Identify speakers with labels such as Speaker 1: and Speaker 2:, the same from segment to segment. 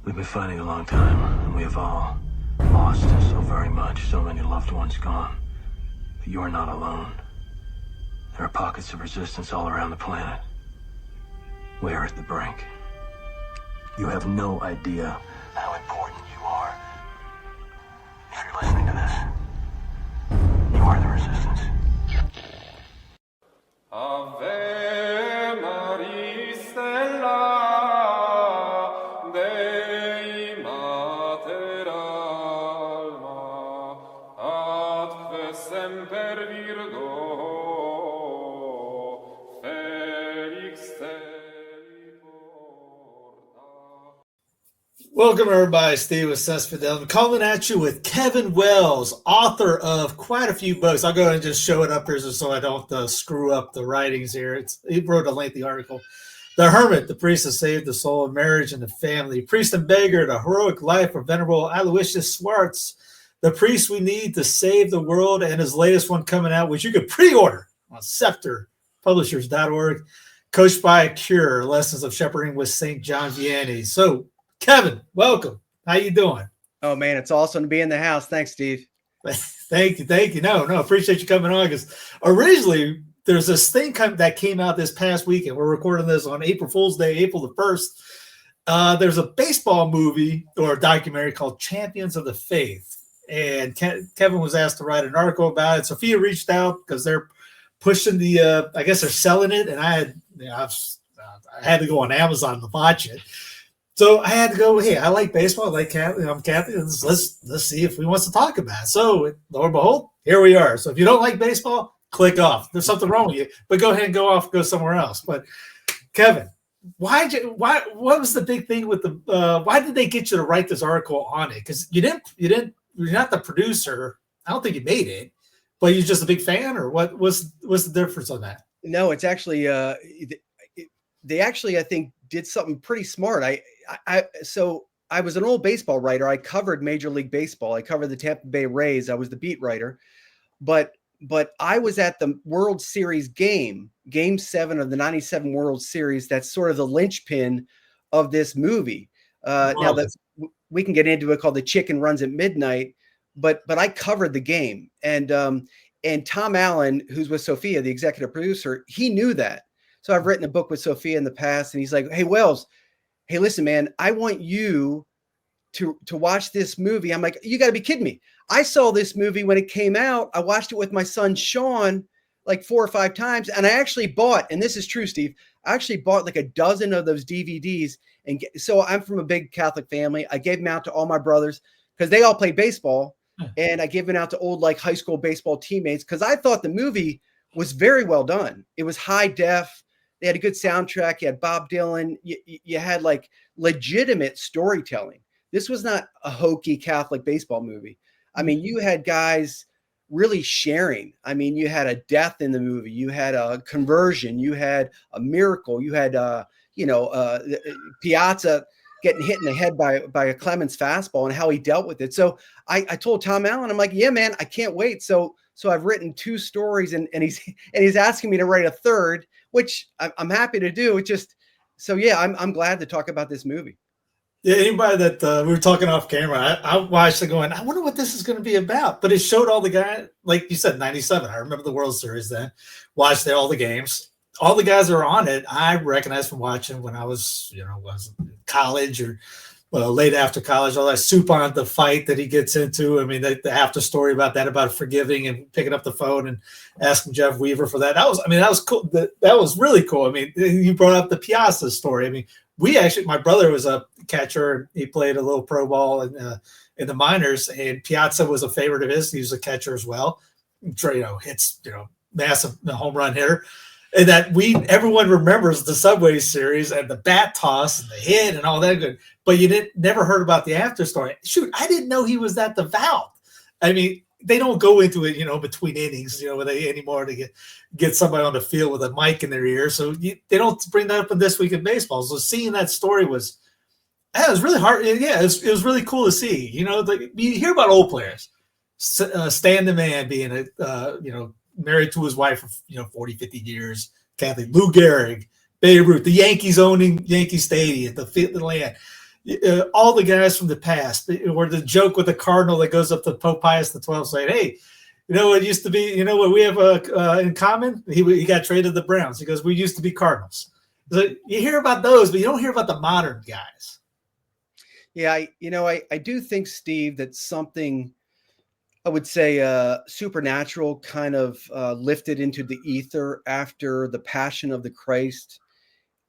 Speaker 1: We've been fighting a long time, and we have all lost so very much, so many loved ones gone. But you are not alone. There are pockets of resistance all around the planet. We are at the brink. You have no idea how important you are. If you're listening to this, you are the resistance.
Speaker 2: Ave Maria Stella Dei Mater Alma Atque semper Virgo Felix te porta.
Speaker 3: Welcome, everybody. Steve with Cespadel. Coming at you with Kevin Wells, author of quite a few books. I'll go ahead and just show it up here so I don't screw up the writings here. He wrote a lengthy article. The Hermit, the priest that saved the soul of marriage and the family. Priest and Beggar, the heroic life of Venerable Aloysius Schwartz. The priest we need to save the world, and his latest one coming out, which you could pre-order on scepterpublishers.org. Coached by a Cure, Lessons of Shepherding with St. John Vianney. So, Kevin, welcome. How you doing?
Speaker 4: Oh, man, it's awesome to be in the house. Thanks, Steve.
Speaker 3: Thank you. No, appreciate you coming on, because originally there's this thing that came out this past weekend. We're recording this on April Fool's Day, April the 1st. There's a baseball movie or a documentary called Champions of the Faith, and Kevin was asked to write an article about it. Sophia reached out because they're pushing I guess they're selling it, and I had to go on Amazon to watch it. So I had to go, hey, I like baseball. I like Kathy. I'm Kathy. Let's see if we want to talk about it. So, lo and behold, here we are. So if you don't like baseball, click off. There's something wrong with you. But go ahead and go somewhere else. But Kevin, what was the big thing with why did they get you to write this article on it? Because you're not the producer. I don't think you made it, but you're just a big fan, or what's the difference on that?
Speaker 4: No, it's actually they actually, I think, did something pretty smart. So I was an old baseball writer. I covered Major League Baseball. I covered the Tampa Bay Rays. I was the beat writer, but I was at the World Series game 7 of the 97 World Series. That's sort of the linchpin of this movie. Now we can get into it, called The Chicken Runs at Midnight, but I covered the game, and Tom Allen, who's with Sophia, the executive producer, he knew that. So I've written a book with Sophia in the past, and he's like, hey, Wells, hey, listen, man, I want you to watch this movie. I'm like, you got to be kidding me. I saw this movie when it came out. I watched it with my son, Sean, like 4 or 5 times. And I actually bought, and this is true, Steve, I actually bought like a dozen of those DVDs. And so I'm from a big Catholic family. I gave them out to all my brothers because they all played baseball. And I gave them out to old, like, high school baseball teammates because I thought the movie was very well done. It was high def. They had a good soundtrack. You had Bob Dylan. You had like legitimate storytelling. This was not a hokey Catholic baseball movie. I mean, you had guys really sharing. I mean, you had a death in the movie. You had a conversion. You had a miracle. You had, Piazza getting hit in the head by a Clemens fastball and how he dealt with it. So I told Tom Allen, I'm like, yeah, man, I can't wait. So I've written 2 stories, and he's asking me to write a third, which I'm happy to do. It just, so yeah, I'm glad to talk about this movie.
Speaker 3: Yeah, anybody that we were talking off camera, I watched it going, I wonder what this is going to be about. But it showed all the guys, like you said, 97. I remember the World Series then. Watched all the games. All the guys that are on it, I recognized from watching when I was in college or late after college. All that soup on the fight that he gets into. I mean, the after story about forgiving and picking up the phone and asking Jeff Weaver for that. That was cool. That was really cool. I mean, you brought up the Piazza story. I mean, my brother was a catcher. He played a little pro ball in the minors, and Piazza was a favorite of his. He was a catcher as well. Hits, massive home run hitter. And that everyone remembers the Subway Series and the bat toss and the hit and all that good, but you never heard about the after story. Shoot, I didn't know he was that devout. I mean, they don't go into it, between innings, anymore to get somebody on the field with a mic in their ear. So they don't bring that up in This Week in Baseball. So seeing that story was really hard. Yeah, it was really cool to see. You hear about old players, Stan the Man being married to his wife for 40, 50 years, Catholic, Lou Gehrig, Babe Ruth, the Yankees owning Yankee Stadium, the land. all the guys from the past, or the joke with the Cardinal that goes up to Pope Pius XII saying, "Hey, you know what used to be, you know what we have in common? He got traded to the Browns." He goes, "We used to be Cardinals." So you hear about those, but you don't hear about the modern guys.
Speaker 4: Yeah, I do think, Steve, that something, I would say, supernatural kind of lifted into the ether after the Passion of the Christ.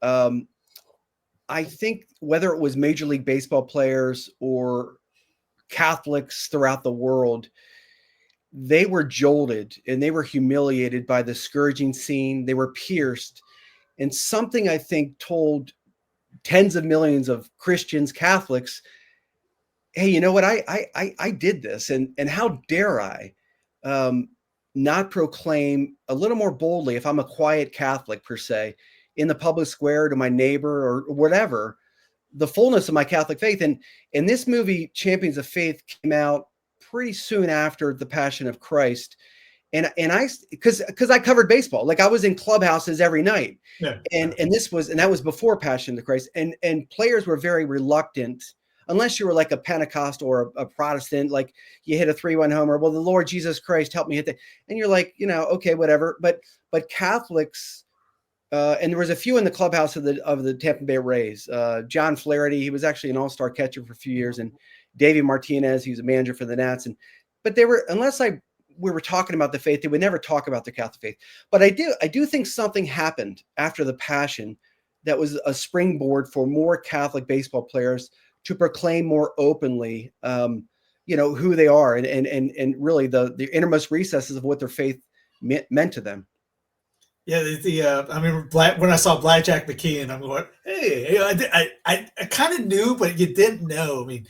Speaker 4: I think whether it was Major League Baseball players or Catholics throughout the world, they were jolted and they were humiliated by the scourging scene. They were pierced. And something, I think, told tens of millions of Christians, Catholics, hey, you know what? I did this, and how dare I not proclaim a little more boldly, if I'm a quiet Catholic per se, in the public square to my neighbor or whatever, the fullness of my Catholic faith. And this movie, Champions of Faith, came out pretty soon after the Passion of Christ. And I, because I covered baseball, like I was in clubhouses every night,
Speaker 3: Yeah.
Speaker 4: and that was before Passion of the Christ, and players were very reluctant, unless you were like a Pentecostal or a Protestant, like you hit a 3-1 homer. Well, the Lord Jesus Christ helped me hit that, and you're like, okay, whatever. But Catholics, and there was a few in the clubhouse of the Tampa Bay Rays. John Flaherty, he was actually an all-star catcher for a few years, and Davey Martinez, he was a manager for the Nats, but they were, unless we were talking about the faith, they would never talk about the Catholic faith. But I do think something happened after the Passion that was a springboard for more Catholic baseball players to proclaim more openly, who they are, and really the innermost recesses of what their faith meant to them.
Speaker 3: Yeah, I remember when I saw Blackjack McKeon, I'm going, hey, I kind of knew, but you didn't know. I mean,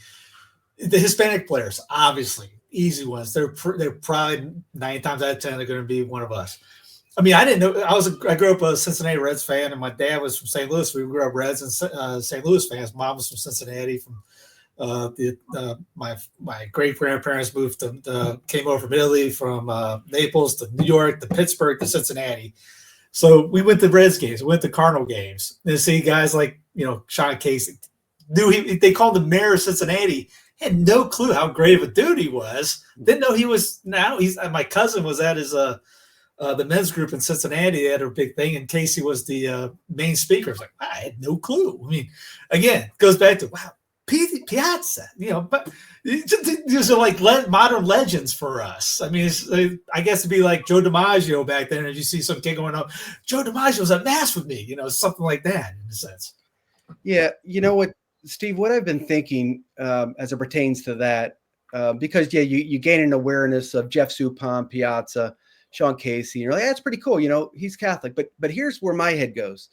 Speaker 3: the Hispanic players, obviously, easy ones. They're probably 9 times out of 10 they're going to be one of us. I mean, I didn't know. I grew up a Cincinnati Reds fan, and my dad was from St. Louis. We grew up Reds and St. Louis fans. Mom was from Cincinnati. My great grandparents came over from Italy, from Naples to New York to Pittsburgh to Cincinnati. So we went to Reds games, we went to Cardinal games, and see guys like Sean Casey. They called him Mayor of Cincinnati. Had no clue how great of a dude he was. Didn't know he was. Now my cousin was at his the men's group in Cincinnati. They had a big thing, and Casey was the main speaker. I was like, I had no clue. I mean, again, it goes back to Piazza. But these are like modern legends for us. I mean, I guess it'd be like Joe DiMaggio back then, and you see some kid going up, Joe DiMaggio was at mass with me. Something like that in a sense.
Speaker 4: Yeah, you know what, Steve, what I've been thinking as it pertains to that, because you gain an awareness of Jeff Suppan, Piazza, Sean Casey, and you're like, that's pretty cool. He's Catholic, but here's where my head goes.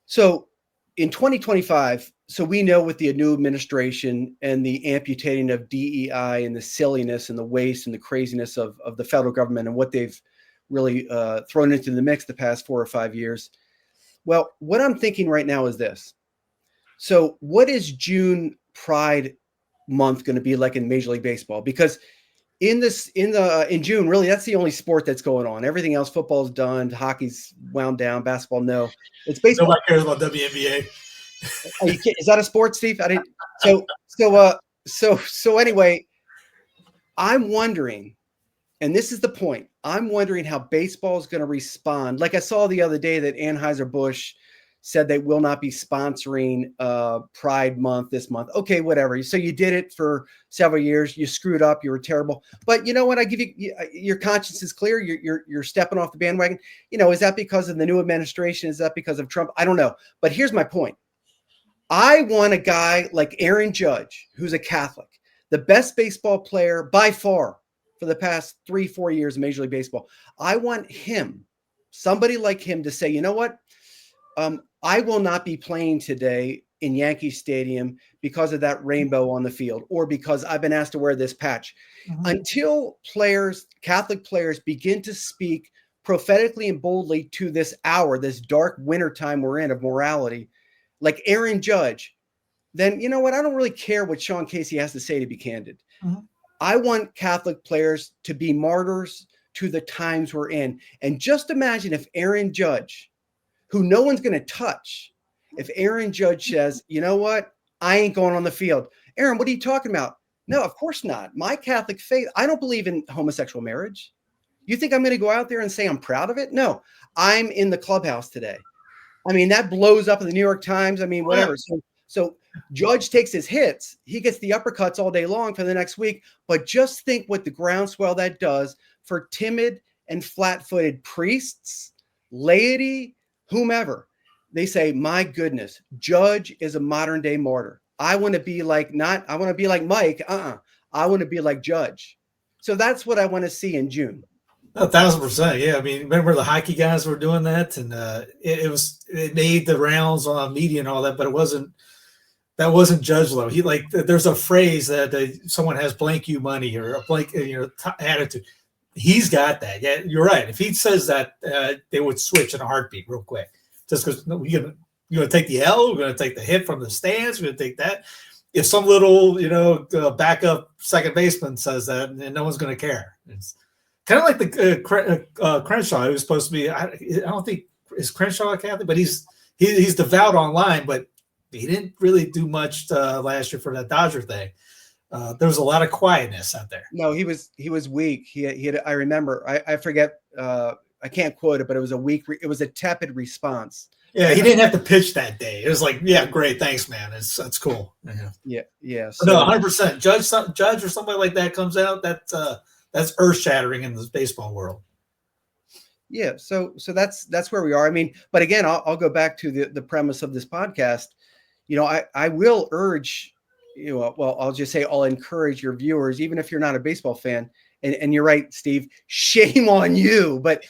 Speaker 4: So in 2025, so we know with the new administration and the amputating of DEI and the silliness and the waste and the craziness of the federal government and what they've really thrown into the mix the past 4 or 5 years. Well, what I'm thinking right now is this. So what is June Pride Month going to be like in Major League Baseball? Because in June, really, that's the only sport that's going on. Everything else, football's done, hockey's wound down, basketball, no. It's baseball.
Speaker 3: Nobody cares about WNBA.
Speaker 4: Is that a sport, Steve? I didn't. So anyway, I'm wondering, and this is the point. I'm wondering how baseball is going to respond. Like I saw the other day that Anheuser-Busch said they will not be sponsoring Pride Month this month. Okay, whatever. So you did it for several years. You screwed up. You were terrible. But you know what? I give you your conscience is clear. You're stepping off the bandwagon. Is that because of the new administration? Is that because of Trump? I don't know. But here's my point. I want a guy like Aaron Judge, who's a Catholic, the best baseball player by far for the past 3-4 years in Major League Baseball. I want him, somebody like him, to say, you know what? I will not be playing today in Yankee Stadium because of that rainbow on the field, or because I've been asked to wear this patch. Mm-hmm. Until Catholic players begin to speak prophetically and boldly to this hour, this dark winter time we're in of morality, like Aaron Judge, then you know what? I don't really care what Sean Casey has to say, to be candid. Mm-hmm. I want Catholic players to be martyrs to the times we're in. And just imagine if Aaron Judge, who no one's going to touch, if Aaron Judge says, you know what? I ain't going on the field. Aaron, what are you talking about? No, of course not. My Catholic faith, I don't believe in homosexual marriage. You think I'm going to go out there and say I'm proud of it? No, I'm in the clubhouse today. I mean, that blows up in the New York Times. I mean, whatever. So Judge takes his hits. He gets the uppercuts all day long for the next week. But just think what the groundswell that does for timid and flat-footed priests, laity, whomever. They say, my goodness, Judge is a modern day martyr. I want to be like I want to be like Mike. I want to be like Judge. So that's what I want to see in June.
Speaker 3: 1,000%. Yeah. I mean, remember the hockey guys were doing that, and it made the rounds on media and all that, but that wasn't Judge Lowe. There's a phrase that someone has blank you money or a blank, attitude. He's got that. Yeah, you're right. If he says that, they would switch in a heartbeat real quick. Just because you're going to take the L, we're going to take the hit from the stands, we're going to take that. If some little, backup second baseman says that, and no one's going to care. It's kind of like the Crenshaw, who's supposed to be. I don't think is Crenshaw a Catholic, but he's devout online, but he didn't really do much last year for that Dodger thing. There was a lot of quietness out there.
Speaker 4: No, he was weak. He had. I remember. I forget. I can't quote it, but it was a weak. It was a tepid response.
Speaker 3: Yeah, he didn't have to pitch that day. It was like, yeah, great, thanks, man. That's cool.
Speaker 4: Yeah.
Speaker 3: So, no, 100%. Judge or somebody like that comes out. That's earth shattering in the baseball world.
Speaker 4: Yeah. So that's where we are. I mean, but again, I'll go back to the premise of this podcast. I will urge. I'll just say I'll encourage your viewers, even if you're not a baseball fan. And you're right, Steve. Shame on you. But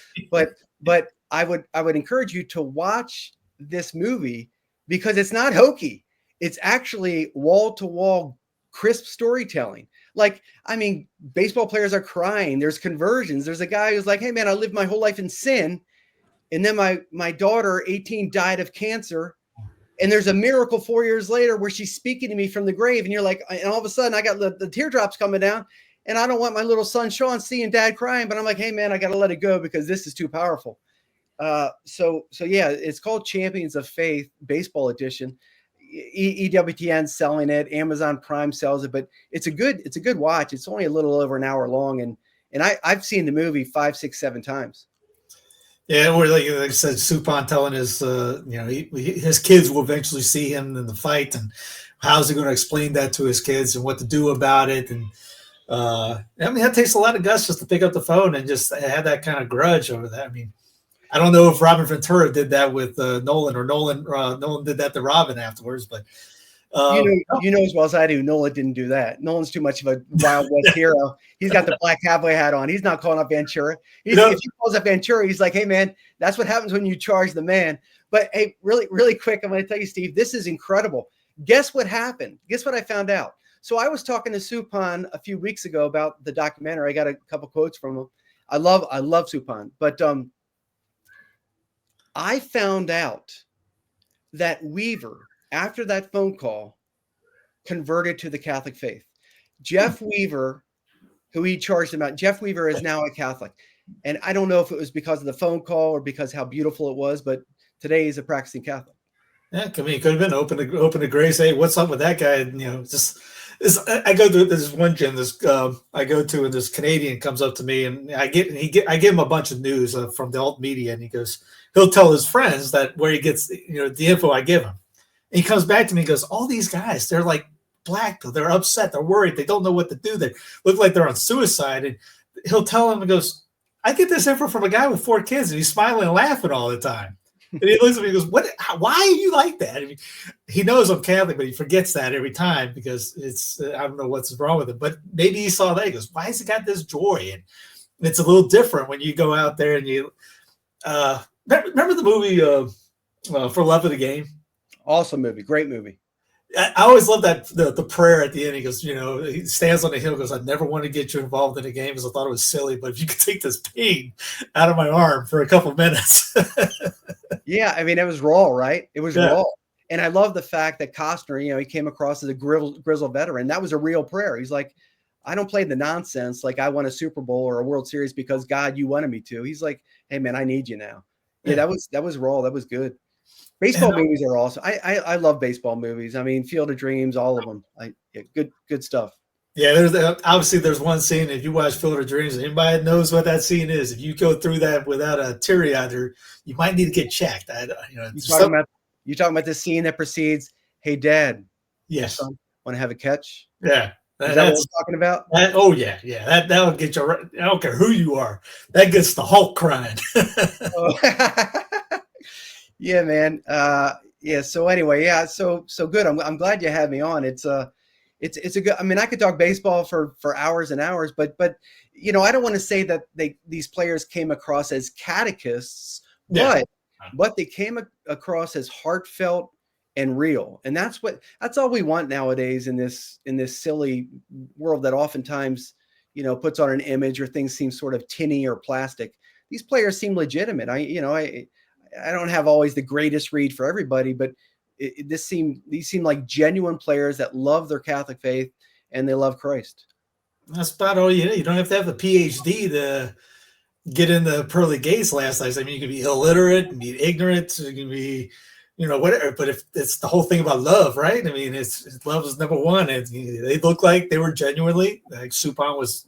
Speaker 4: I would encourage you to watch this movie because it's not hokey. It's actually wall-to-wall crisp storytelling. Like, I mean, baseball players are crying. There's conversions. There's a guy who's like, hey, man, I lived my whole life in sin. And then my daughter, 18, died of cancer. And there's a miracle 4 years later where she's speaking to me from the grave. And you're like, and all of a sudden I got the teardrops coming down. And I don't want my little son, Sean, seeing dad crying. But I'm like, hey, man, I got to let it go because this is too powerful. So yeah, it's called Champions of Faith Baseball Edition. EWTN selling it, Amazon Prime sells it, but it's a good watch. It's only a little over an hour long, and I've seen the movie 5, 6, 7 times.
Speaker 3: Yeah, or like I said, Suppan telling his his kids will eventually see him in the fight, and how's he going to explain that to his kids and what to do about it, and I mean that takes a lot of guts just to pick up the phone and just have that kind of grudge over that. I mean, I don't know if Robin Ventura did that with Nolan, or Nolan did that to Robin afterwards, but
Speaker 4: you know as well as I do, Nolan didn't do that. Nolan's too much of a Wild West hero. He's got the black cowboy hat on. He's not calling up Ventura. If he calls up Ventura, he's like, hey, man, that's what happens when you charge the man. But hey, really, really quick, I'm going to tell you, Steve, this is incredible. Guess what happened? Guess what I found out? So I was talking to Suppan a few weeks ago about the documentary. I got a couple quotes from him. I love Suppan, but I found out that Weaver, after that phone call, converted to the Catholic faith. Jeff Weaver, who he charged him out, Jeff Weaver is now a Catholic. And I don't know if it was because of the phone call or because how beautiful it was, but today he's a practicing Catholic.
Speaker 3: Yeah, I mean, it could have been open to grace. Hey, what's up with that guy? I go to this one gym. I go to, and this Canadian comes up to me, and I give him a bunch of news from the alt media, and he'll tell his friends that where he gets the info I give him. And he comes back to me and goes, all these guys, they're like black, they're upset, they're worried, they don't know what to do. They look like they're on suicide. And he'll tell them and goes, I get this info from a guy with 4 kids, and he's smiling and laughing all the time. And he looks at me and goes, why are you like that? I mean, he knows I'm Catholic, but he forgets that every time because it's, I don't know what's wrong with it. But maybe he saw that. He goes, why has he got this joy? And it's a little different when you go out there and you remember the movie For Love of the Game?
Speaker 4: Awesome movie. Great movie.
Speaker 3: I always love that the prayer at the end. He goes, he stands on the hill, goes, I never want to get you involved in a game because I thought it was silly, but if you could take this pain out of my arm for a couple of minutes.
Speaker 4: Yeah, I mean, it was raw, right? It was raw. And I love the fact that Costner, he came across as a grizzled veteran. That was a real prayer. He's like, I don't play the nonsense like I won a Super Bowl or a World Series because God, you wanted me to. He's like, hey, man, I need you now. Yeah, that was raw. That was good. Baseball movies are awesome. I love baseball movies. I mean, Field of Dreams, all of them. Yeah, good stuff.
Speaker 3: Yeah, obviously there's one scene. If you watch Field of Dreams, anybody knows what that scene is. If you go through that without a teary either, you might need to get checked.
Speaker 4: You talking about the scene that precedes, "Hey, Dad,
Speaker 3: yes,
Speaker 4: son, want to have a catch?"
Speaker 3: Yeah,
Speaker 4: is that what we're talking about?
Speaker 3: Oh yeah. That'll get you. I don't care who you are. That gets the Hulk crying.
Speaker 4: Yeah, man. Yeah. So anyway, yeah. So good. I'm glad you had me on. It's a good. I mean, I could talk baseball for hours and hours, but I don't want to say that these players came across as catechists, but they came across as heartfelt and real, and that's all we want nowadays in this silly world that oftentimes puts on an image or things seem sort of tinny or plastic. These players seem legitimate. I don't have always the greatest read for everybody, but these seem like genuine players that love their Catholic faith and they love Christ.
Speaker 3: That's about all you need. You don't have to have a PhD to get in the pearly gates last night. I mean, you can be illiterate and be ignorant. You can be, whatever. But if it's the whole thing about love, right? I mean, it's love is number one. And they look like they were genuinely, like Suppan was,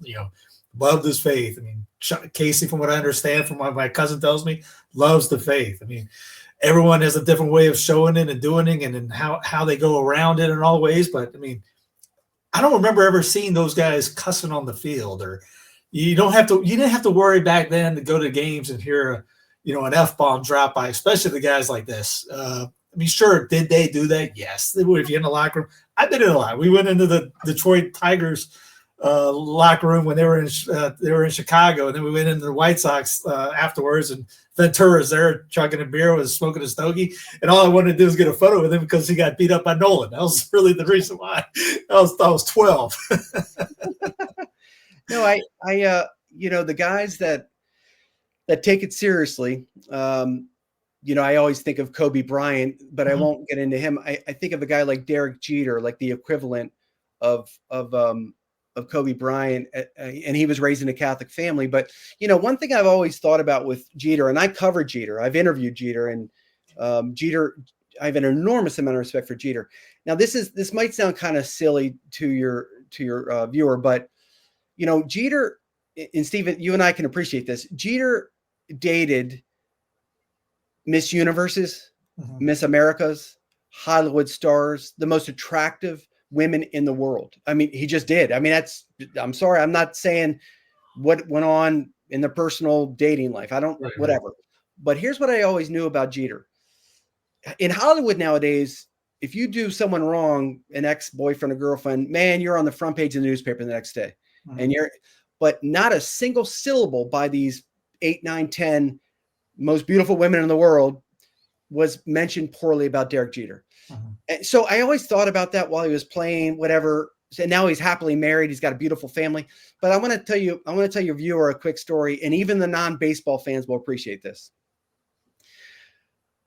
Speaker 3: loved his faith. I mean, Casey, from what I understand, from what my cousin tells me, loves the faith. I mean, everyone has a different way of showing it and doing it, and how they go around it in all ways. But I mean, I don't remember ever seeing those guys cussing on the field, or you didn't have to worry back then to go to games and hear an F-bomb drop by, especially the guys like this. I mean, sure, did they do that? Yes, they would. If you're in the locker room, I've been in a lot. We went into the Detroit Tigers locker room when they were in Chicago, and then we went into the White Sox afterwards, and Ventura's there chugging a beer, was smoking a stogie, and all I wanted to do was get a photo with him because he got beat up by Nolan. That was really the reason why. I was 12.
Speaker 4: No, the guys that take it seriously. I always think of Kobe Bryant, but I won't get into him. I think of a guy like Derek Jeter, like the equivalent of Kobe Bryant, and he was raised in a Catholic family. But one thing I've always thought about with Jeter, and I covered Jeter, I've interviewed Jeter, and Jeter, I have an enormous amount of respect for Jeter. Now, this might sound kind of silly to your viewer, but Jeter, and Stephen, you and I can appreciate this. Jeter dated Miss Universes, Miss Americas, Hollywood stars, the most attractive women in the world. I mean, he just did. I mean, I'm sorry, I'm not saying what went on in the personal dating life. I don't, whatever. But here's what I always knew about Jeter. In Hollywood nowadays, if you do someone wrong, an ex-boyfriend or girlfriend, man, you're on the front page of the newspaper the next day. But not a single syllable by these 8, 9, 10 most beautiful women in the world was mentioned poorly about Derek Jeter. And so I always thought about that while he was playing, whatever. And now he's happily married. He's got a beautiful family. But I want to tell your viewer a quick story, and even the non-baseball fans will appreciate this.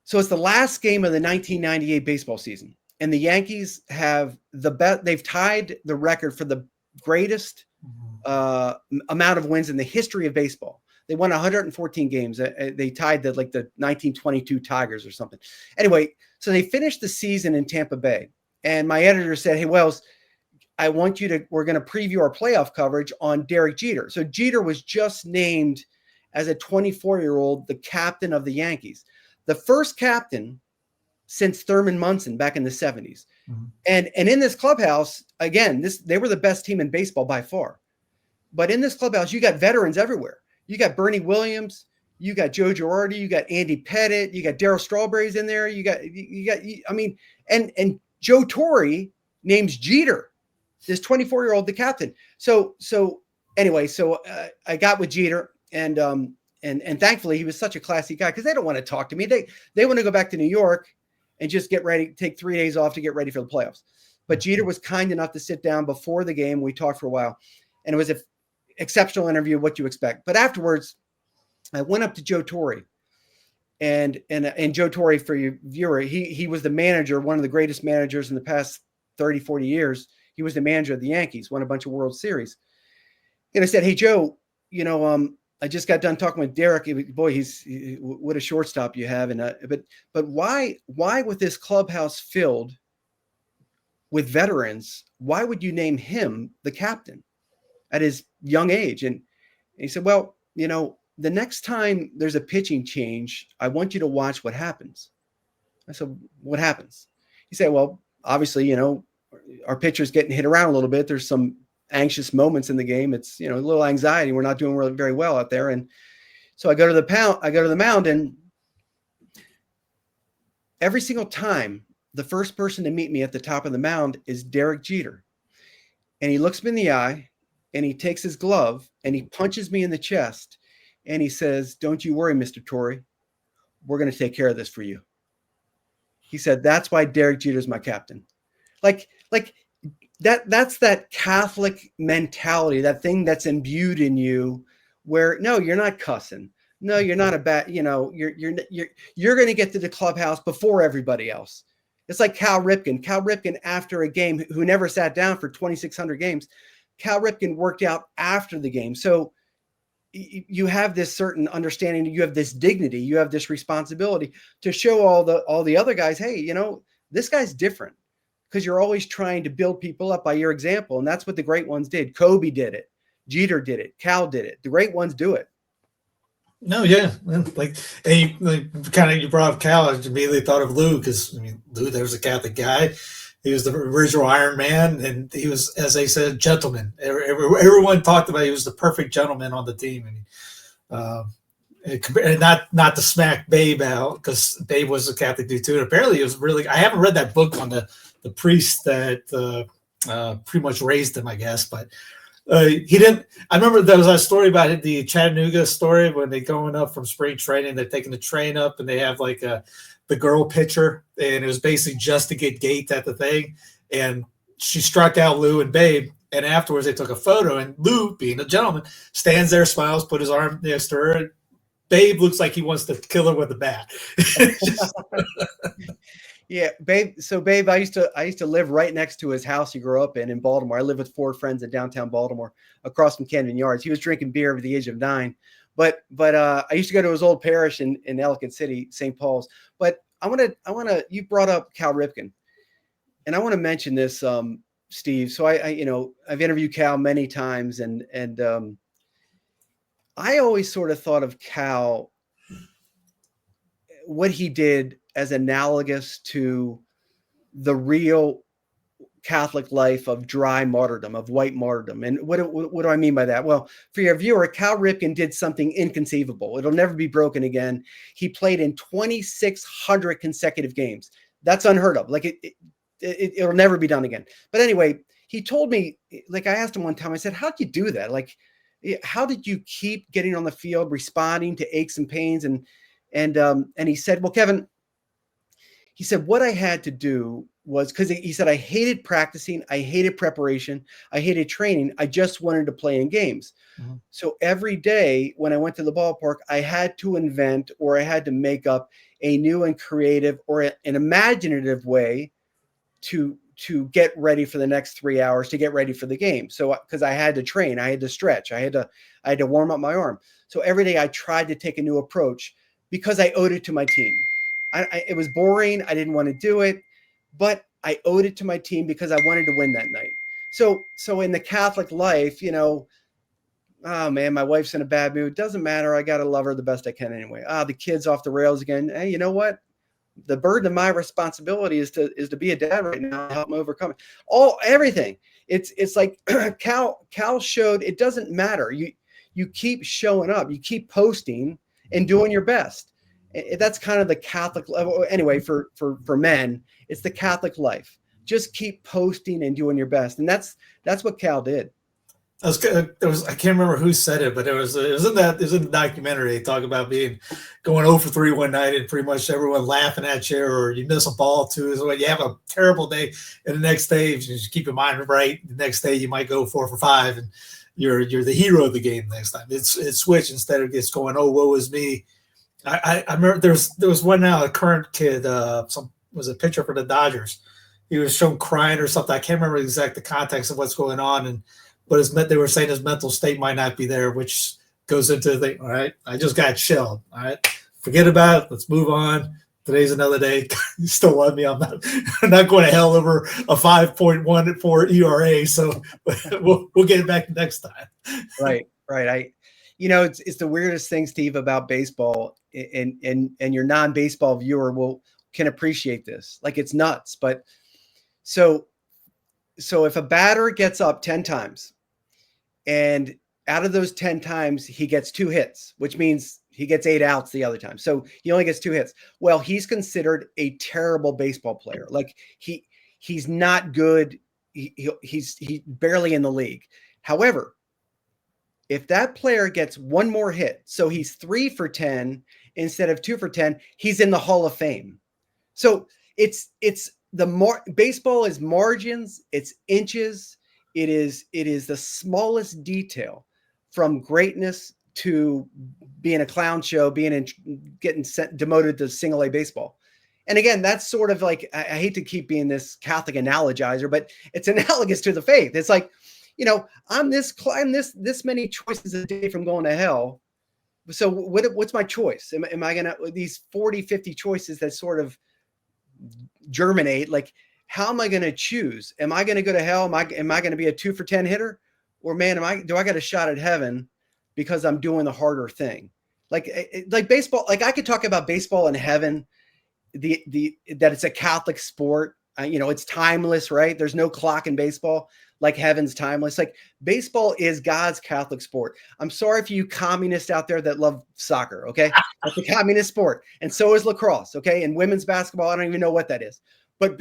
Speaker 4: So it's the last game of the 1998 baseball season, and the Yankees have they've tied the record for the greatest amount of wins in the history of baseball. They won 114 games. They tied the 1922 Tigers or something. Anyway, so they finished the season in Tampa Bay. And my editor said, "Hey, Wells, we're going to preview our playoff coverage on Derek Jeter." So Jeter was just named as a 24-year-old, the captain of the Yankees, the first captain since Thurman Munson back in the 70s. And in this clubhouse, again, they were the best team in baseball by far. But in this clubhouse, you got veterans everywhere. You got Bernie Williams, you got Joe Girardi, you got Andy Pettitte, you got Darryl Strawberry's in there. And Joe Torre names Jeter, this 24-year-old, the captain. So anyway, I got with Jeter, and thankfully he was such a classy guy, because they don't want to talk to me. They want to go back to New York and just get ready, take 3 days off to get ready for the playoffs. But Jeter was kind enough to sit down before the game. We talked for a while, and it was an exceptional interview, what you expect. But afterwards, I went up to Joe Torre, and Joe Torre, for your viewer, he was the manager, one of the greatest managers in the past 30, 40 years. He was the manager of the Yankees, won a bunch of World Series. And I said, "Hey, Joe, I just got done talking with Derek. Boy, what a shortstop you have. And but why with this clubhouse filled with veterans, why would you name him the captain at his young age? And he said, well, the next time there's a pitching change, I want you to watch what happens. I said, what happens? He said, well, obviously, our pitcher's getting hit around a little bit. There's some anxious moments in the game. It's, a little anxiety. We're not doing really very well out there. And so I go to the mound, and every single time the first person to meet me at the top of the mound is Derek Jeter. And he looks me in the eye, and he takes his glove and he punches me in the chest. And he says, don't you worry, Mr. Torrey. We're going to take care of this for you. He said, that's why Derek Jeter is my captain. Like that's that Catholic mentality, that thing that's imbued in you where, no, you're not cussing. No, you're not a bad, you're going to get to the clubhouse before everybody else. It's like Cal Ripken. Cal Ripken, after a game, who never sat down for 2,600 games, Cal Ripken worked out after the game. So you have this certain understanding, you have this dignity, you have this responsibility to show all the other guys, hey, this guy's different, because you're always trying to build people up by your example. And that's what the great ones did. Kobe did it. Jeter did it. Cal did it. The great ones do it.
Speaker 3: No, yeah. You brought up Cal, I immediately thought of Lou, because Lou, there was a Catholic guy. He was the original Iron Man, and he was, as they said, a gentleman. Everyone talked about he was the perfect gentleman on the team, and not to smack Babe out, because Babe was a Catholic dude too. And apparently, it was really. I haven't read that book on the priest that pretty much raised him, I guess, but he didn't. I remember there was a story about the Chattanooga story when they're going up from spring training. They're taking the train up, and they have like the girl pitcher, and it was basically just to get Gate at the thing, and she struck out Lou and Babe, and afterwards they took a photo, and Lou, being a gentleman, stands there, smiles, put his arm next to her, and Babe looks like he wants to kill her with a bat.
Speaker 4: Yeah, Babe. So Babe, I used to live right next to his house he grew up in Baltimore. I lived with 4 friends in downtown Baltimore, across from Camden Yards. He was drinking beer at the age of 9. But I used to go to his old parish in Ellicott City, St. Paul's. But I want to. You brought up Cal Ripken, and I want to mention this, Steve. So I've interviewed Cal many times, and I always sort of thought of Cal, what he did, as analogous to the real Catholic life of dry martyrdom, of white martyrdom. And what do I mean by that? Well, for your viewer, Cal Ripken did something inconceivable. It'll never be broken again. He played in 2,600 consecutive games. That's unheard of. Like it'll never be done again. But anyway, he told me, like, I asked him one time, I said, how'd you do that? Like, how did you keep getting on the field, responding to aches and pains? And he said, well, Kevin, he said, what I had to do was, because he said, I hated practicing, I hated preparation, I hated training. I just wanted to play in games. Mm-hmm. So every day when I went to the ballpark, I had to invent, or I had to make up a new and creative or an imaginative way to get ready for the next 3 hours, to get ready for the game. So, because I had to train, I had to stretch, I had to warm up my arm. So every day I tried to take a new approach, because I owed it to my team. It was boring. I didn't want to do it, but I owed it to my team because I wanted to win that night. So in the Catholic life, oh man, my wife's in a bad mood. Doesn't matter. I got to love her the best I can anyway. The kid's off the rails again. Hey, you know what? The burden of my responsibility is to be a dad right now and help him overcome it. Everything. It's like Cal showed it doesn't matter. You keep showing up. You keep posting and doing your best. That's kind of the Catholic level. Anyway, for men, it's the Catholic life. Just keep posting and doing your best. And that's what Cal did.
Speaker 3: I can't remember who said it, but it was in the documentary. They talk about going 0 for 3 one night and pretty much everyone laughing at you, or you miss a ball too. So you have a terrible day, and the next day, you just keep your mind right. The next day you might go 4 for 5, and you're the hero of the game next time. It's switch instead of just going, oh, woe is me. I remember there was one now, a current kid, was a pitcher for the Dodgers. He was shown crying or something. I can't remember the context of what's going on, but they were saying his mental state might not be there, which goes into the thing. All right, I just got shelled. All right, forget about it. Let's move on. Today's another day. You still love me. I'm not going to hell over a 5.14 ERA. So we'll get it back next time.
Speaker 4: Right. It's the weirdest thing, Steve, about baseball, and your non-baseball viewer can appreciate this. Like, it's nuts. But so if a batter gets up 10 times, and out of those 10 times he gets 2 hits, which means he gets 8 outs the other time. So he only gets 2 hits. Well, he's considered a terrible baseball player. Like, he's not good. He's barely in the league. However, if that player gets 1 more hit, so he's 3 for 10 instead of 2 for 10, he's in the Hall of Fame. So baseball is margins, it's inches, it is the smallest detail, from greatness to being a clown show, getting demoted to single A baseball. And again, that's sort of like, I hate to keep being this Catholic analogizer, but it's analogous to the faith. It's like, I'm this many choices a day from going to hell. So what's my choice? Am I going to, these 40, 50 choices that sort of germinate, like, how am I going to choose? Am I going to go to hell? Am I going to be a 2 for 10 hitter? Or, man, do I got a shot at heaven because I'm doing the harder thing? Like baseball, like, I could talk about baseball and heaven, that it's a Catholic sport. It's timeless, right? There's no clock in baseball. Like, heaven's timeless. Like, baseball is God's Catholic sport. I'm sorry for you communists out there that love soccer. Okay. It's a communist sport. And so is lacrosse. Okay. And women's basketball, I don't even know what that is, but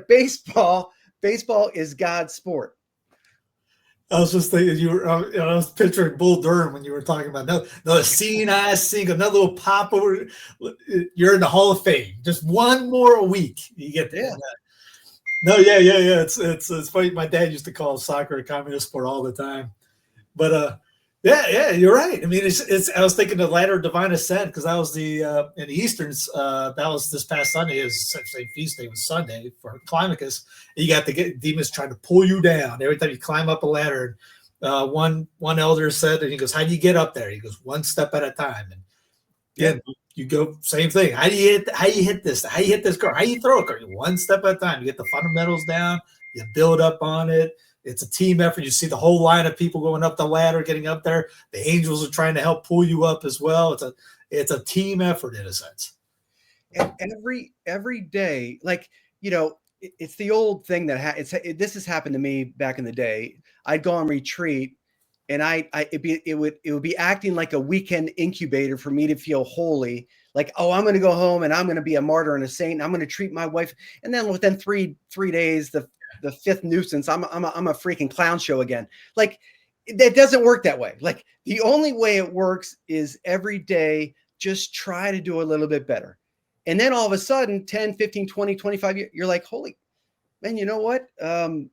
Speaker 4: baseball is God's sport.
Speaker 3: I was just thinking I was picturing Bull Durham when you were talking about another seeing eye single, another little pop over. You're in the Hall of Fame. Just 1 more a week, you get there. Yeah. No, yeah. It's funny. My dad used to call soccer a communist sport all the time. But yeah, you're right. I mean, it's. I was thinking the ladder of divine ascent, because that was in the Easterns. That was this past Sunday. It was essentially feast day. Was Sunday for Climacus. You got the demons trying to pull you down every time you climb up a ladder. One elder said, and he goes, "How do you get up there?" He goes, "1 step at a time." And yeah, you go same thing. How do you hit this? How do you hit this car? How do you throw a car? 1 step at a time. You get the fundamentals down. You build up on it. It's a team effort. You see the whole line of people going up the ladder, getting up there. The angels are trying to help pull you up as well. It's a team effort in a sense.
Speaker 4: And every day, like, it's the old thing that this has happened to me back in the day. I'd go on retreat, and it would be acting like a weekend incubator for me to feel holy. Like, oh, I'm going to go home and I'm going to be a martyr and a saint. And I'm going to treat my wife. And then within three days, the 5th nuisance, I'm a freaking clown show again. Like, that doesn't work that way. Like, the only way it works is every day, just try to do a little bit better. And then all of a sudden, 10, 15, 20, 25 years, you're like, holy, man, you know what? Man,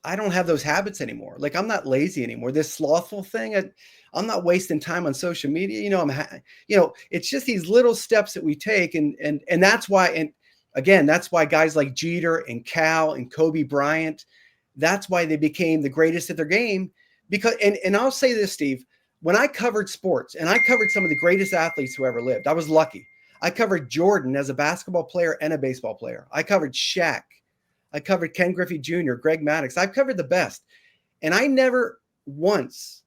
Speaker 4: I don't have those habits anymore. Like, I'm not lazy anymore. This slothful thing, I'm not wasting time on social media. It's just these little steps that we take. And that's why, and again, that's why guys like Jeter and Cal and Kobe Bryant, that's why they became the greatest at their game. Because, and I'll say this, Steve, when I covered sports and I covered some of the greatest athletes who ever lived, I was lucky. I covered Jordan as a basketball player and a baseball player. I covered Shaq. I covered Ken Griffey Jr., Greg Maddux. I've covered the best. And I never once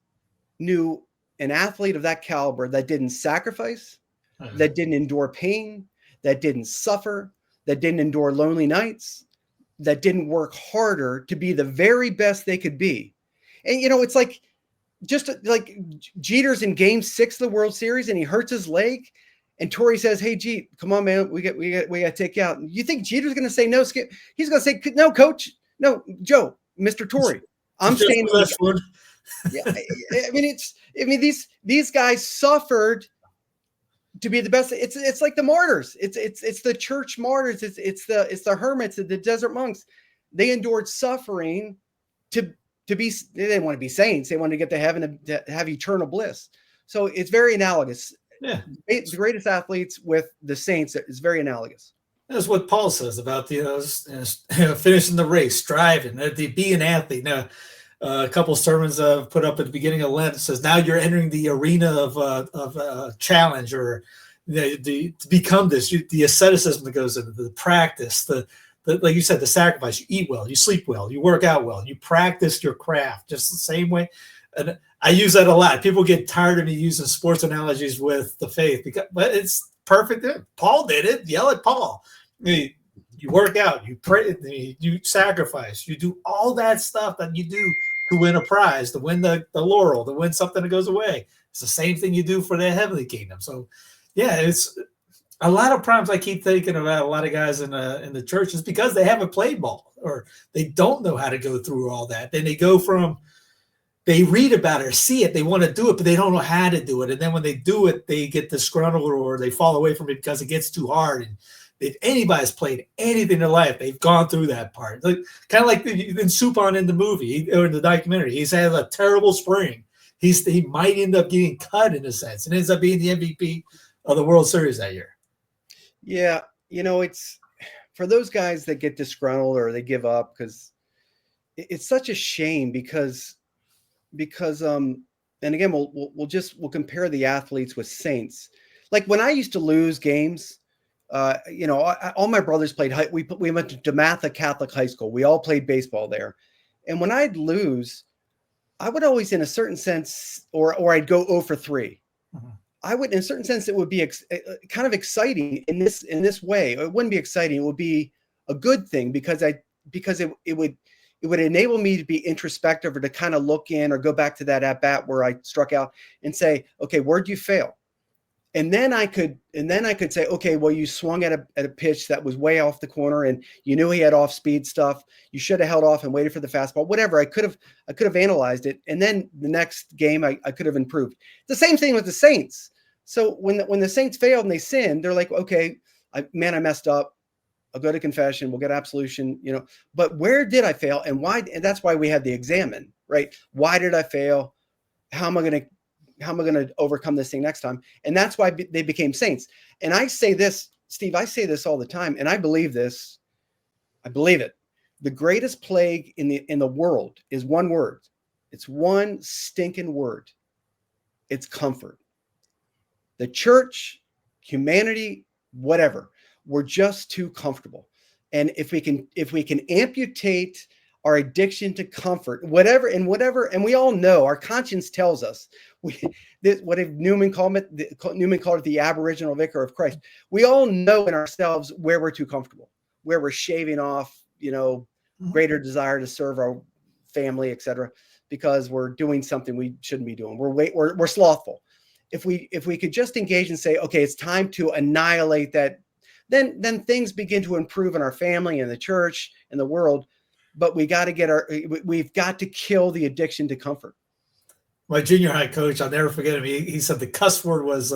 Speaker 4: knew an athlete of that caliber that didn't sacrifice, that didn't endure pain, that didn't suffer, that didn't endure lonely nights, that didn't work harder to be the very best they could be. And, it's like, just like Jeter's in Game 6 of the World Series and he hurts his leg. And Torrey says, "Hey, Jeet, come on, man. We got to take you out." You think Jeter's going to say no, Skip? He's going to say, "No, coach. No, Joe, Mr. Torrey. I'm staying with this one." Yeah, these guys suffered to be the best. It's like the martyrs. It's the church martyrs. It's the hermits, the desert monks. They endured suffering to be. They didn't want to be saints. They wanted to get to heaven to have eternal bliss. So it's very analogous.
Speaker 3: Yeah,
Speaker 4: the greatest athletes with the saints is very analogous.
Speaker 3: That's what Paul says about finishing the race, striving to be an athlete. Now, a couple sermons put up at the beginning of Lent. It says, now you're entering the arena of challenge, or to become this, the asceticism that goes into the practice, the like you said, the sacrifice. You eat well, you sleep well, you work out well, you practice your craft just the same way. And I use that a lot. People get tired of me using sports analogies with the faith, but it's perfect. Paul did it. Yell at Paul. You work out, you pray, you sacrifice, you do all that stuff that you do to win a prize, to win the laurel, to win something that goes away. It's the same thing you do for the heavenly kingdom. So, yeah, it's a lot of problems I keep thinking about a lot of guys in the church is because they haven't played ball, or they don't know how to go through all that. Then they read about it or see it, they want to do it, but they don't know how to do it. And then when they do it, they get disgruntled or they fall away from it because it gets too hard. And if anybody's played anything in their life, they've gone through that part. Like, kind of like in Supon in the movie or in the documentary. He's had a terrible spring. He might end up getting cut in a sense and ends up being the MVP of the World Series that year.
Speaker 4: Yeah, it's for those guys that get disgruntled or they give up, because it's such a shame because and again we'll compare the athletes with saints. Like when I used to lose games, all my brothers played we went to DeMatha Catholic High School. We all played baseball there. And when I'd lose, I would always, in a certain sense, or I'd go 0 for 3. Mm-hmm. I would, in a certain sense, it would be kind of exciting in this way. It wouldn't be exciting. It would be a good thing because it would enable me to be introspective, or to kind of look in or go back to that at bat where I struck out and say, okay, where'd you fail? And then I could say, okay, well, you swung at a pitch that was way off the corner, and you knew he had off speed stuff. You should have held off and waited for the fastball. Whatever, I could have analyzed it, and then the next game I could have improved. The same thing with the Saints. So when the Saints failed and they sinned, they're like, okay, I messed up. I'll go to confession. We'll get absolution. But where did I fail, and why? And that's why we had the examine, right? Why did I fail? How am I going to overcome this thing next time? And that's why they became saints. And I say this, Steve, I say this all the time, and I believe this. I believe it. The greatest plague in the world is one word. It's one stinking word. It's comfort. The church, humanity, whatever, we're just too comfortable. And if we can amputate our addiction to comfort, whatever, and we all know, our conscience tells us, what if Newman called it the aboriginal vicar of Christ. We all know in ourselves where we're too comfortable, where we're shaving off, greater desire to serve our family, etc., because we're doing something we shouldn't be doing. We're slothful. If we could just engage and say, okay, it's time to annihilate that, then things begin to improve in our family and the church and the world. But we've got to kill the addiction to comfort.
Speaker 3: My junior high coach, I'll never forget him. He said the cuss word was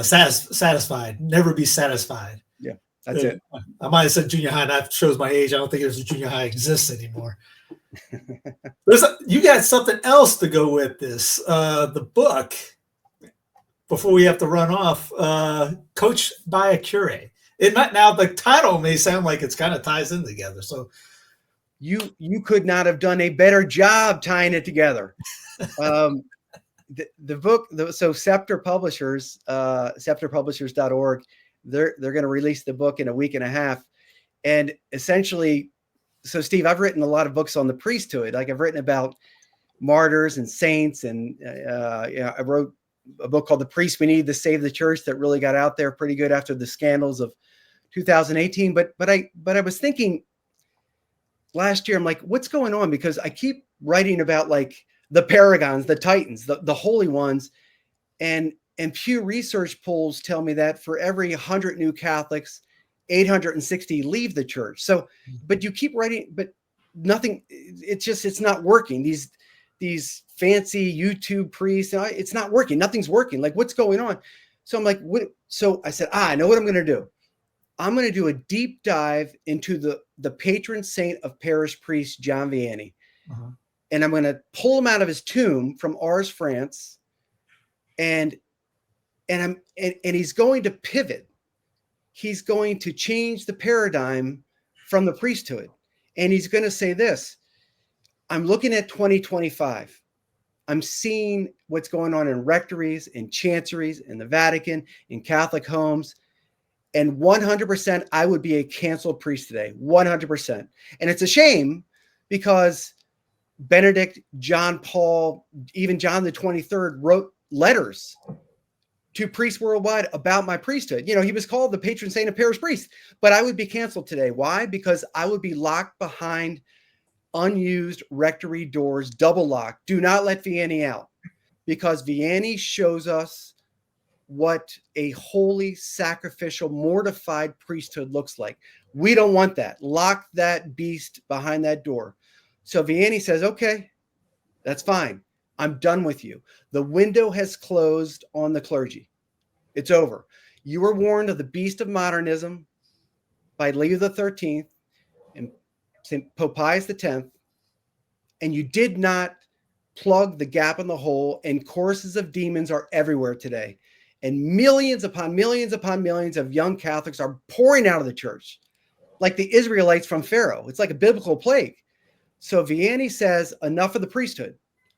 Speaker 3: satisfied. Never be satisfied.
Speaker 4: Yeah, that's it.
Speaker 3: I might have said junior high, and that shows my age. I don't think there's a junior high exists anymore. You got something else to go with this. The book, before we have to run off, Coached by a Curé. Now the title may sound like it's kind of ties in together. So
Speaker 4: you could not have done a better job tying it together. The book, so Scepter Publishers, scepterpublishers.org, they're going to release the book in a week and a half. And essentially, so Steve, I've written a lot of books on the priesthood. Like I've written about martyrs and saints, and I wrote a book called The Priest We Need to Save the Church that really got out there pretty good after the scandals of 2018. But I was thinking last year, I'm like, what's going on? Because I keep writing about like the paragons, the titans, the holy ones. And Pew Research polls tell me that for every 100 new Catholics, 860 leave the church. So, but you keep writing, but nothing, it's not working. These fancy YouTube priests, it's not working. Nothing's working. Like, what's going on? So I'm like, what? So I said, I know what I'm going to do. I'm going to do a deep dive into the patron saint of parish priest, John Vianney. Uh-huh. And I'm going to pull him out of his tomb from Ars, France. And he's going to pivot. He's going to change the paradigm from the priesthood. And he's going to say this: I'm looking at 2025. I'm seeing what's going on in rectories, in chanceries, in the Vatican, in Catholic homes. And 100%, I would be a canceled priest today. 100%. And it's a shame because Benedict, John Paul, even John the 23rd wrote letters to priests worldwide about my priesthood. You know, he was called the patron saint of parish priests, but I would be canceled today. Why? Because I would be locked behind unused rectory doors, double locked. Do not let Vianney out, because Vianney shows us what a holy, sacrificial, mortified priesthood looks like. We don't want that. Lock that beast behind that door. So Vianney says, okay, that's fine. I'm done with you. The window has closed on the clergy. It's over. You were warned of the beast of modernism by Leo XIII and St. Pope Pius X, and you did not plug the gap in the hole, and choruses of demons are everywhere today. And millions upon millions upon millions of young Catholics are pouring out of the church, like the Israelites from Pharaoh. It's like a biblical plague. So Vianney says, enough of the priesthood.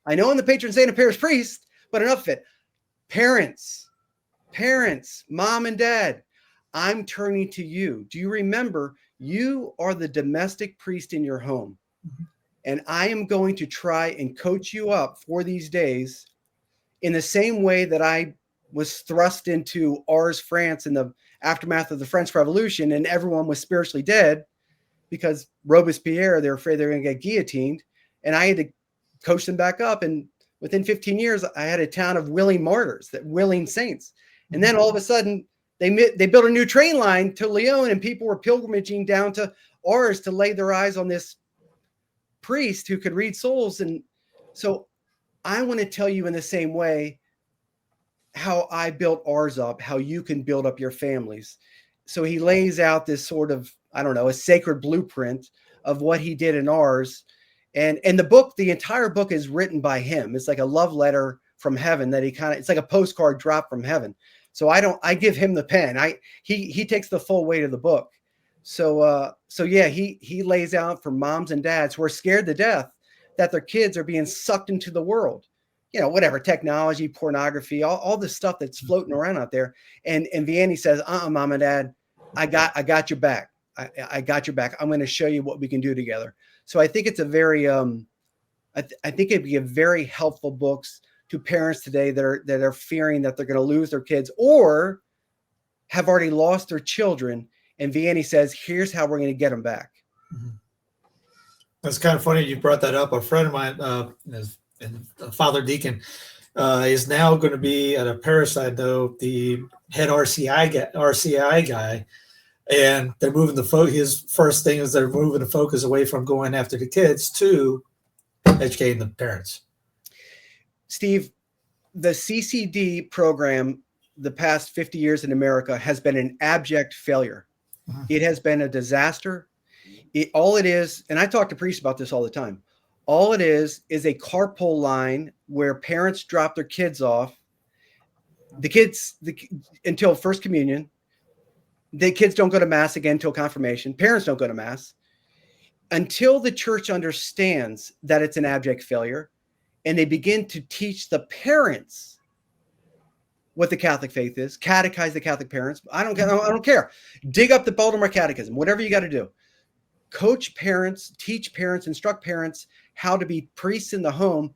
Speaker 4: I know I'm the patron saint of parish priest, but enough of it. Parents, mom and dad, I'm turning to you. Do you remember you are the domestic priest in your home? And I am going to try and coach you up for these days in the same way that I was thrust into Ars, France in the aftermath of the French Revolution, and everyone was spiritually dead because Robespierre, they're afraid they're going to get guillotined. And I had to coach them back up. And within 15 years, I had a town of willing martyrs, that willing saints. And then all of a sudden, they built a new train line to Lyon, and people were pilgrimaging down to Ars to lay their eyes on this priest who could read souls. And so I want to tell you in the same way how I built ours up, how you can build up your families. So he lays out this sort of, I don't know, a sacred blueprint of what he did in ours. And the book, the entire book is written by him. It's like a love letter from heaven that it's like a postcard drop from heaven. So I give him the pen. He takes the full weight of the book. So yeah, he lays out for moms and dads who are scared to death that their kids are being sucked into the world. You know, whatever, technology, pornography, all this stuff that's floating around out there. And Vianney says, mom and dad, I got your back. I got your back. I'm going to show you what we can do together. So I think it's a very, I think it'd be a very helpful books to parents today that are fearing that they're going to lose their kids or have already lost their children. And Vianney says, here's how we're going to get them back.
Speaker 3: Mm-hmm. That's kind of funny you brought that up. A friend of mine, and Father Deacon, is now going to be at a parish I know, the head RCI guy, and they're moving the focus. His first thing is they're moving the focus away from going after the kids to educating the parents.
Speaker 4: Steve, the CCD program the past 50 years in America has been an abject failure. Mm-hmm. It has been a disaster. All it is, and I talk to priests about this all the time, all it is a carpool line where parents drop their kids off. The kids, until First Communion, the kids don't go to Mass again until confirmation. Parents don't go to Mass until the church understands that it's an abject failure, and they begin to teach the parents what the Catholic faith is, catechize the Catholic parents. I don't care. Dig up the Baltimore Catechism, whatever you got to do. Coach parents, teach parents, instruct parents how to be priests in the home.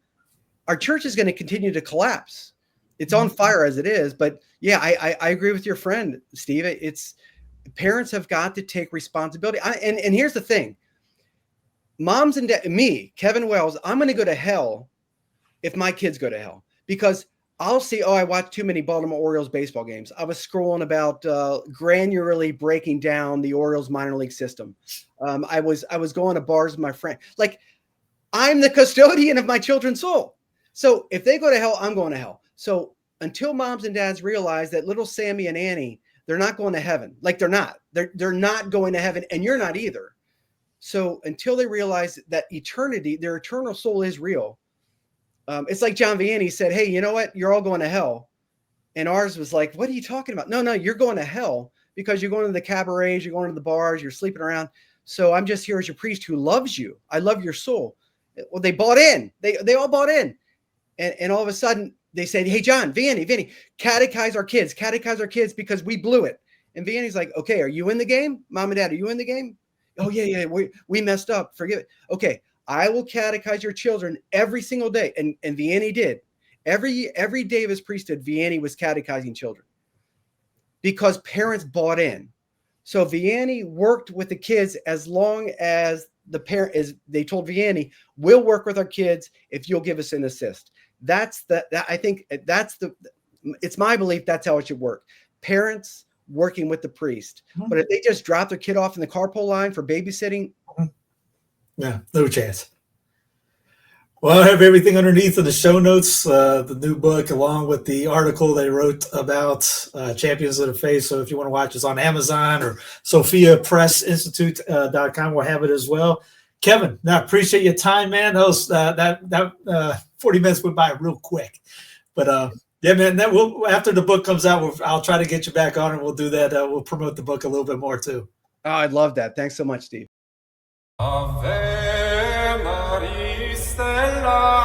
Speaker 4: Our church is going to continue to collapse. It's on fire as it is. But yeah, I agree with your friend, Steve. It's parents have got to take responsibility. And here's the thing. Moms and me, Kevin Wells, I'm going to go to hell if my kids go to hell, because I'll see, I watched too many Baltimore Orioles baseball games. I was scrolling about granularly breaking down the Orioles minor league system. I was going to bars with my friend. Like, I'm the custodian of my children's soul. So if they go to hell, I'm going to hell. So until moms and dads realize that little Sammy and Annie, they're not going to heaven. Like, they're not going to heaven, and you're not either. So until they realize that eternity, their eternal soul is real. It's like John Vianney said, hey, you know what? You're all going to hell. And ours was like, what are you talking about? No, you're going to hell because you're going to the cabarets, you're going to the bars, you're sleeping around. So I'm just here as your priest who loves you. I love your soul. Well, they bought in. They all bought in. And all of a sudden they said, hey, John, Vianney, catechize our kids because we blew it. And Vianney's like, okay, are you in the game? Mom and Dad, are you in the game? Oh, yeah, we messed up. Forgive it. Okay, I will catechize your children every single day. And Vianney did. Every day of his priesthood, Vianney was catechizing children because parents bought in. So Vianney worked with the kids as long as the parent is. They told Vianney, we'll work with our kids if you'll give us an assist. I think it's my belief that's how it should work. Parents working with the priest. But if they just drop their kid off in the carpool line for babysitting,
Speaker 3: yeah, no chance. Well, I have everything underneath in the show notes, the new book, along with the article they wrote about Champions of the Faith. So if you want to watch, it's on Amazon or SophiaPressInstitute.com. We'll have it as well. Kevin, I appreciate your time, man. That 40 minutes went by real quick. But yeah, man, after the book comes out, I'll try to get you back on and we'll do that. We'll promote the book a little bit more too.
Speaker 4: Oh, I'd love that. Thanks so much, Steve.
Speaker 2: Ave Maria Stella